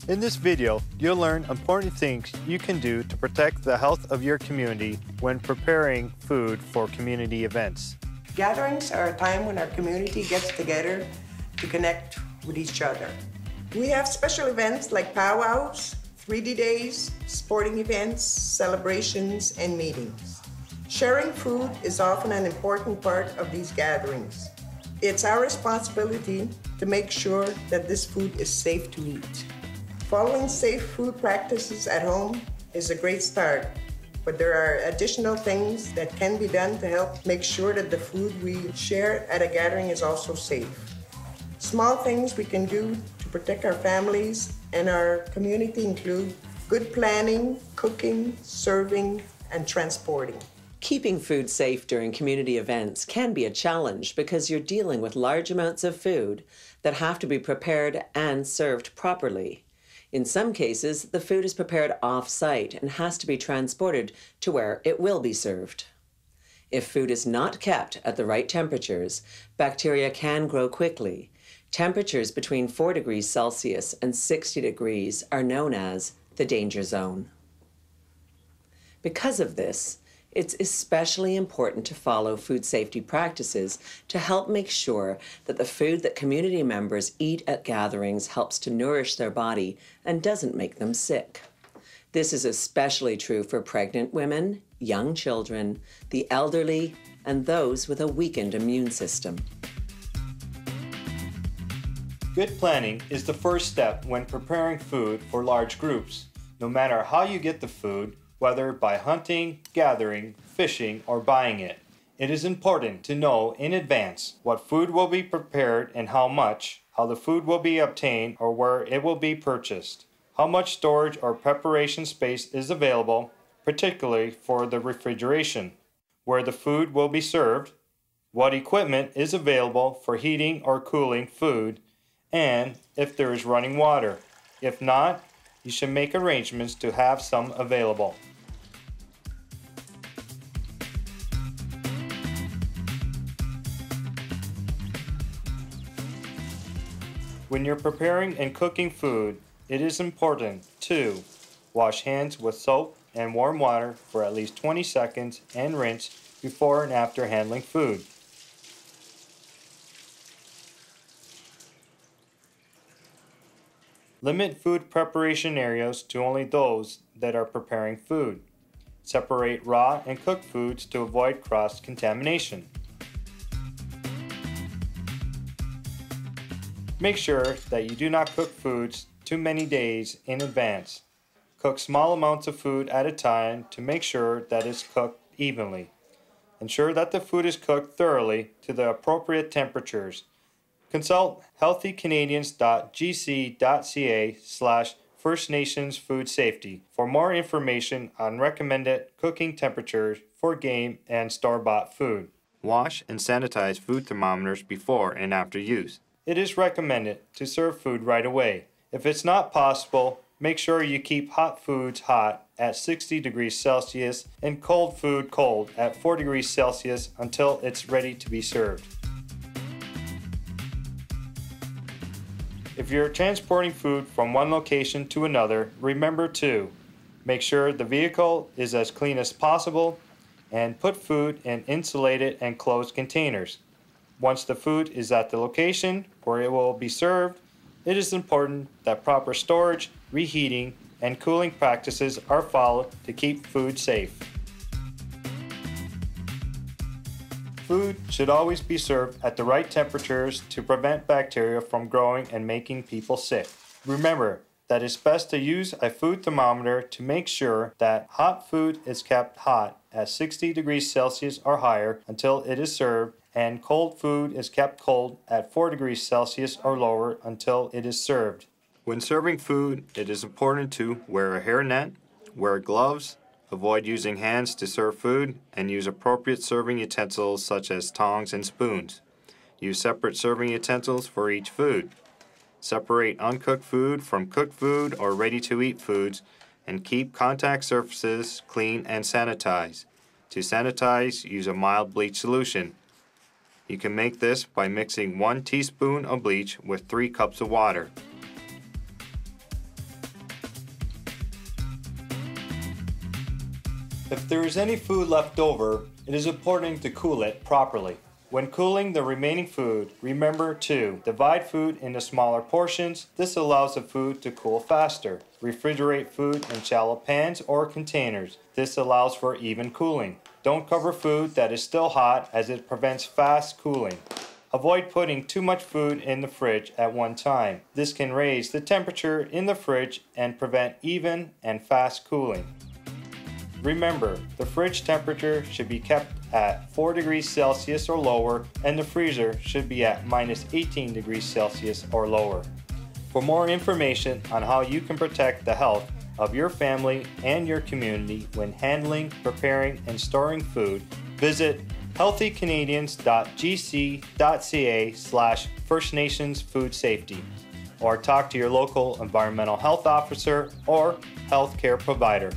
In this video, you'll learn important things you can do to protect the health of your community when preparing food for community events. Gatherings are a time when our community gets together to connect with each other. We have special events like powwows, 3D days, sporting events, celebrations, and meetings. Sharing food is often an important part of these gatherings. It's our responsibility to make sure that this food is safe to eat. Following safe food practices at home is a great start, but there are additional things that can be done to help make sure that the food we share at a gathering is also safe. Small things we can do to protect our families and our community include good planning, cooking, serving, and transporting. Keeping food safe during community events can be a challenge because you're dealing with large amounts of food that have to be prepared and served properly. In some cases, the food is prepared off-site and has to be transported to where it will be served. If food is not kept at the right temperatures, bacteria can grow quickly. Temperatures between 4 degrees Celsius and 60 degrees are known as the danger zone. Because of this, it's especially important to follow food safety practices to help make sure that the food that community members eat at gatherings helps to nourish their body and doesn't make them sick. This is especially true for pregnant women, young children, the elderly, and those with a weakened immune system. Good planning is the first step when preparing food for large groups. No matter how you get the food, whether by hunting, gathering, fishing, or buying it, it is important to know in advance what food will be prepared and how much, how the food will be obtained or where it will be purchased, how much storage or preparation space is available, particularly for the refrigeration, where the food will be served, what equipment is available for heating or cooling food, and if there is running water. If not, you should make arrangements to have some available. When you're preparing and cooking food, it is important to wash hands with soap and warm water for at least 20 seconds and rinse before and after handling food. Limit food preparation areas to only those that are preparing food. Separate raw and cooked foods to avoid cross-contamination. Make sure that you do not cook foods too many days in advance. Cook small amounts of food at a time to make sure that it's cooked evenly. Ensure that the food is cooked thoroughly to the appropriate temperatures. Consult healthycanadians.gc.ca/First Nations Food Safety for more information on recommended cooking temperatures for game and store-bought food. Wash and sanitize food thermometers before and after use. It is recommended to serve food right away. If it's not possible, make sure you keep hot foods hot at 60 degrees Celsius and cold food cold at 4 degrees Celsius until it's ready to be served. If you're transporting food from one location to another, remember to make sure the vehicle is as clean as possible and put food in insulated and closed containers. Once the food is at the location where it will be served, it is important that proper storage, reheating, and cooling practices are followed to keep food safe. Food should always be served at the right temperatures to prevent bacteria from growing and making people sick. Remember that it's best to use a food thermometer to make sure that hot food is kept hot at 60 degrees Celsius or higher until it is served, and cold food is kept cold at 4 degrees Celsius or lower until it is served. When serving food, it is important to wear a hairnet, wear gloves, avoid using hands to serve food, and use appropriate serving utensils such as tongs and spoons. Use separate serving utensils for each food. Separate uncooked food from cooked food or ready-to-eat foods, and keep contact surfaces clean and sanitized. To sanitize, use a mild bleach solution. You can make this by mixing 1 teaspoon of bleach with 3 cups of water. If there is any food left over, it is important to cool it properly. When cooling the remaining food, remember to divide food into smaller portions. This allows the food to cool faster. Refrigerate food in shallow pans or containers. This allows for even cooling. Don't cover food that is still hot as it prevents fast cooling. Avoid putting too much food in the fridge at one time. This can raise the temperature in the fridge and prevent even and fast cooling. Remember, the fridge temperature should be kept at 4 degrees Celsius or lower, and the freezer should be at minus 18 degrees Celsius or lower. For more information on how you can protect the health of your family and your community when handling, preparing, and storing food, visit healthycanadians.gc.ca/First Nations Food Safety, or talk to your local environmental health officer or healthcare provider.